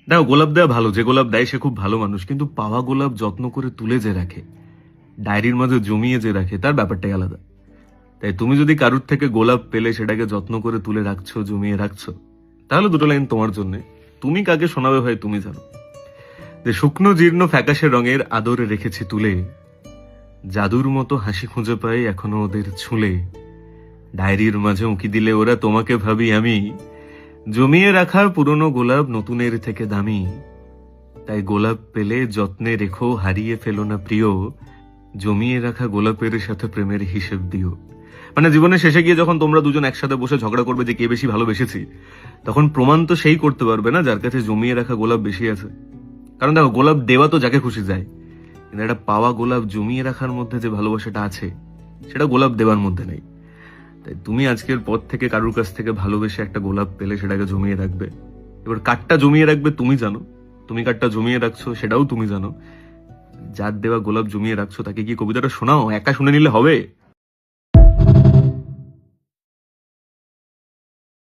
দেখো, গোলাপ দেওয়া ভালো, যে গোলাপ দেয় সে খুব ভালো মানুষ, কিন্তু পাওয়া গোলাপ যত্ন করে তুলে যে রাখে, ডায়েরির মাঝে জমিয়ে যে রাখে, তার ব্যাপারটাই আলাদা। তাই তুমি যদি কারুর থেকে গোলাপ পেলে সেটাকে যত্ন করে তুলে রাখছো, জমিয়ে রাখছো, তাহলে দুটো লাইন তোমার জন্য। তুমি কাকে শোনাবে ভাই তুমি জানো। যে শুকনো জীর্ণ ফ্যাকাশে রঙের আদরে রেখেছি তুলে, জাদুর মতো হাসি খুঁজে পাই এখনো ওদের ছুলে। ডায়েরির মাঝে উঁকি দিলে ওরা তোমাকে ভাবি আমি, জমিয়ে রাখা পুরনো গোলাপ নতুনের থেকে দামি। তাই গোলাপ পেলে যত্নে রেখো, হারিয়ে ফেলো না প্রিয়, জমিয়ে রাখা গোলাপের সাথে প্রেমের হিসেব দিও। মানে জীবনের শেষে গিয়ে যখন তোমরা দুজন একসাথে বসে ঝগড়া করবে যে কে বেশি ভালোবেসেছি, তখন প্রমাণ তো সেই করতে পারবে না যার কাছে জমিয়ে রাখা গোলাপ বেশি আছে। কারণ দেখো, গোলাপ দেওয়া তো যাকে খুশি যায়, কিন্তু একটা পাওয়া গোলাপ জমিয়ে রাখার মধ্যে যে ভালোবাসাটা আছে, সেটা গোলাপ দেওয়ার মধ্যে নেই। তাই তুমি আজকের পর থেকে কারুর কাছ থেকে ভালোবেসে একটা গোলাপ পেলে সেটাকে জমিয়ে রাখবে। এবার কাঠটা জমিয়ে রাখবে তুমি জানো, তুমি কাঠটা জমিয়ে রাখছো সেটাও তুমি জানো। যার দেওয়া গোলাপ জমিয়ে রাখছো তাকে কি কবিতাটা শোনাও, একা শুনে নিলে হবে?